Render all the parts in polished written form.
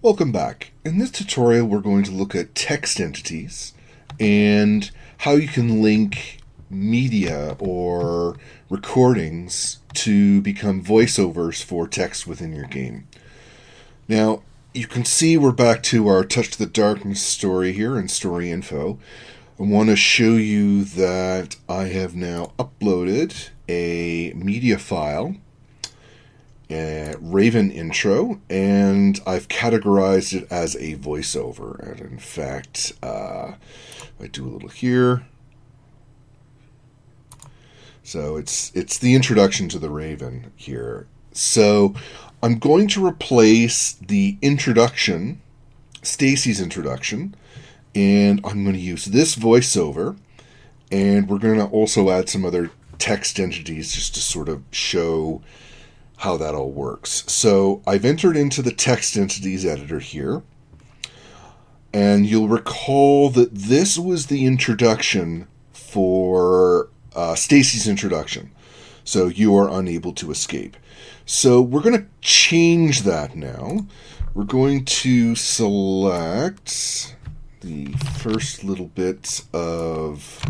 Welcome back. In this tutorial, we're going to look at text entities and how you can link media or recordings to become voiceovers for text within your game. Now, you can see we're back to our Touch the Darkness story here in Story Info. I want to show you that I have now uploaded a media file, Raven intro, and I've categorized it as a voiceover. And in fact, I do a little here. So it's the introduction to the Raven here. So I'm going to replace the introduction, Stacy's introduction, and I'm going to use this voiceover, and we're going to also add some other text entities just to sort of show how that all works. So I've entered into the text entities editor here, and you'll recall that this was the introduction for Stacy's introduction. So you are unable to escape. So we're going to change that now. We're going to select the first little bit of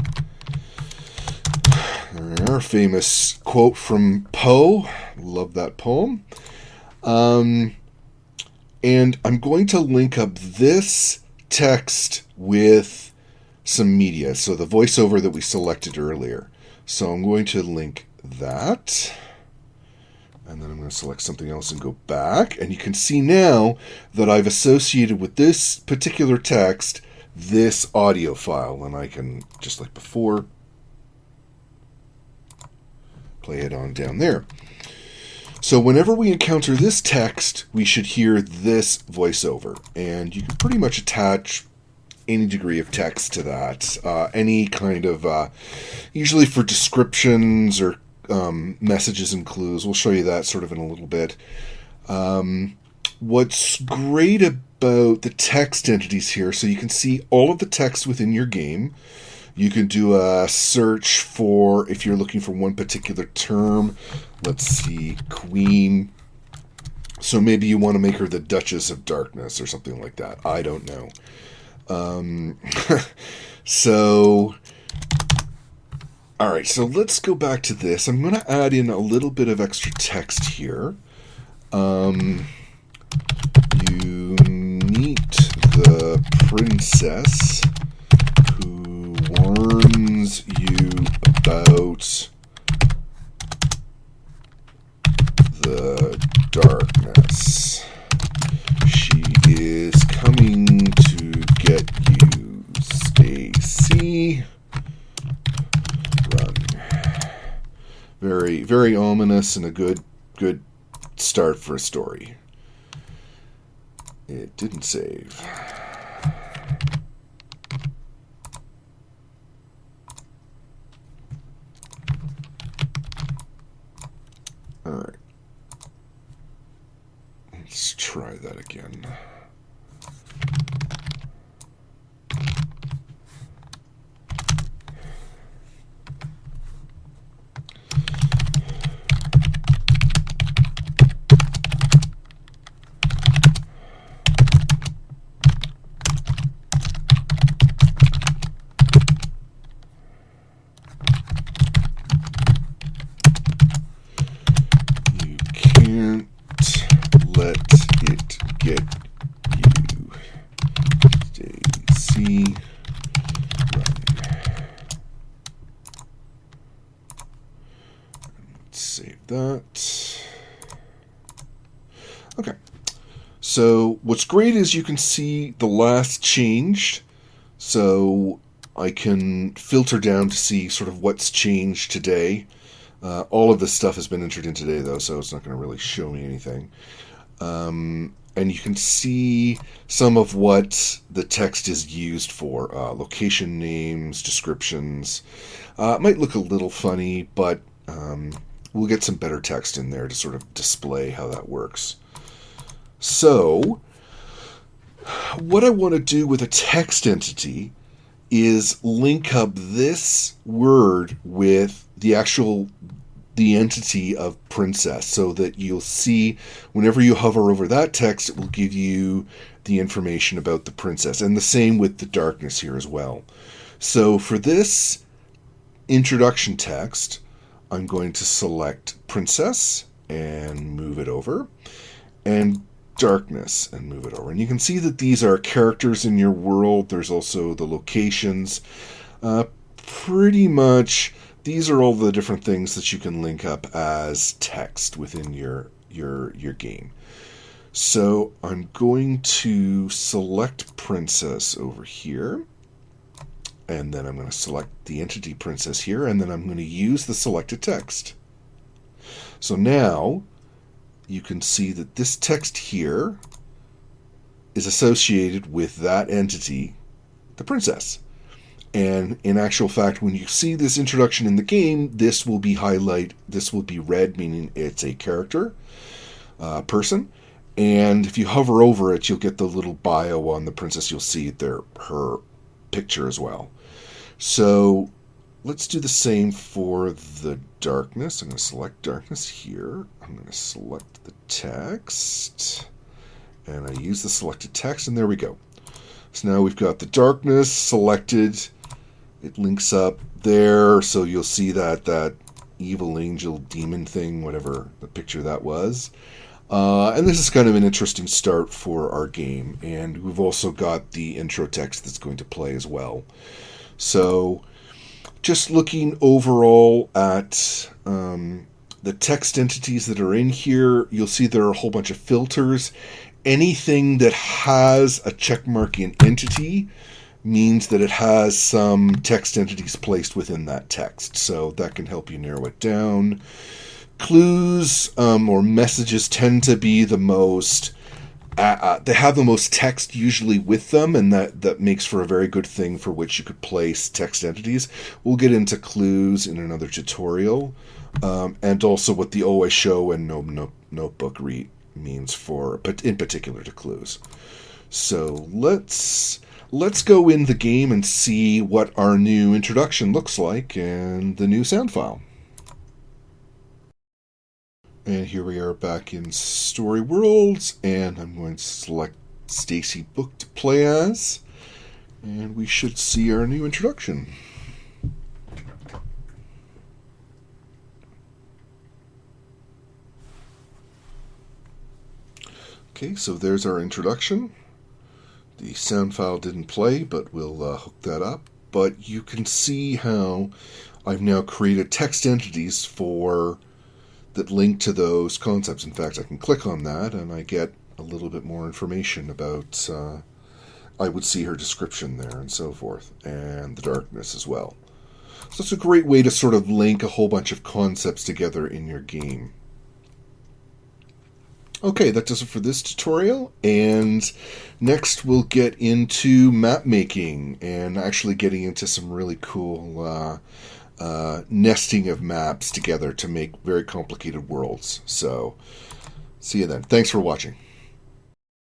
our famous quote from Poe. Love that poem. And I'm going to link up this text with some media. So the voiceover that we selected earlier. So I'm going to link that. And then I'm going to select something else and go back. And you can see now that I've associated with this particular text this audio file. And I can, just like before, play it on down there. So whenever we encounter this text, we should hear this voiceover. And you can pretty much attach any degree of text to that. Any kind of, usually for descriptions or messages and clues. We'll show you that sort of in a little bit. What's great about the text entities here, so you can see all of the text within your game. You can do a search for, if you're looking for one particular term, let's see, Queen. So maybe you want to make her the Duchess of Darkness or something like that. I don't know. So, all right, so let's go back to this. I'm going to add in a little bit of extra text here. You meet the princess who warns you about the darkness. She is coming to get you, Stacy. Run. Very, very ominous and a good start for a story. It didn't save. All right. Let's try that again. Let it get you, Stacy. Run. Let's save that. Okay. So what's great is you can see the last changed. So I can filter down to see sort of what's changed today. All of this stuff has been entered in today, though, so it's not going to really show me anything. And you can see some of what the text is used for. Location names, descriptions. It might look a little funny, but we'll get some better text in there to sort of display how that works. So, what I want to do with a text entity is link up this word with the the entity of princess, so that you'll see whenever you hover over that text, it will give you the information about the princess. And the same with the darkness here as well. So for this introduction text, I'm going to select princess and move it over, and darkness and move it over. And you can see that these are characters in your world. There's also the locations. Pretty much these are all the different things that you can link up as text within your game. So I'm going to select princess over here, and then I'm going to select the entity princess here, and then I'm going to use the selected text. So now you can see that this text here is associated with that entity, the princess. And in actual fact, when you see this introduction in the game, this will be red, meaning it's a character, person. And if you hover over it, you'll get the little bio on the princess. You'll see her picture as well. So let's do the same for the darkness. I'm going to select darkness here. I'm going to select the text, and I use the selected text, and there we go. So now we've got the darkness selected. It links up there, so you'll see that evil angel demon thing, whatever the picture that was. And this is kind of an interesting start for our game. And we've also got the intro text that's going to play as well. So just looking overall at the text entities that are in here, you'll see there are a whole bunch of filters. Anything that has a checkmark in entity means that it has some text entities placed within that text. So that can help you narrow it down. Clues or messages tend to be the most... they have the most text usually with them, and that makes for a very good thing for which you could place text entities. We'll get into clues in another tutorial, and also what the always show and no notebook means in particular to clues. So let's go in the game and see what our new introduction looks like and the new sound file. And here we are back in Story Worlds, and I'm going to select Stacy Book to play as, and we should see our new introduction. Okay, so there's our introduction. The sound file didn't play, but we'll hook that up. But you can see how I've now created text entities that link to those concepts. In fact, I can click on that and I get a little bit more information about, I would see her description there and so forth, and the darkness as well. So it's a great way to sort of link a whole bunch of concepts together in your game. Okay, that does it for this tutorial, and next we'll get into map making and actually getting into some really cool nesting of maps together to make very complicated worlds. So, see you then. Thanks for watching.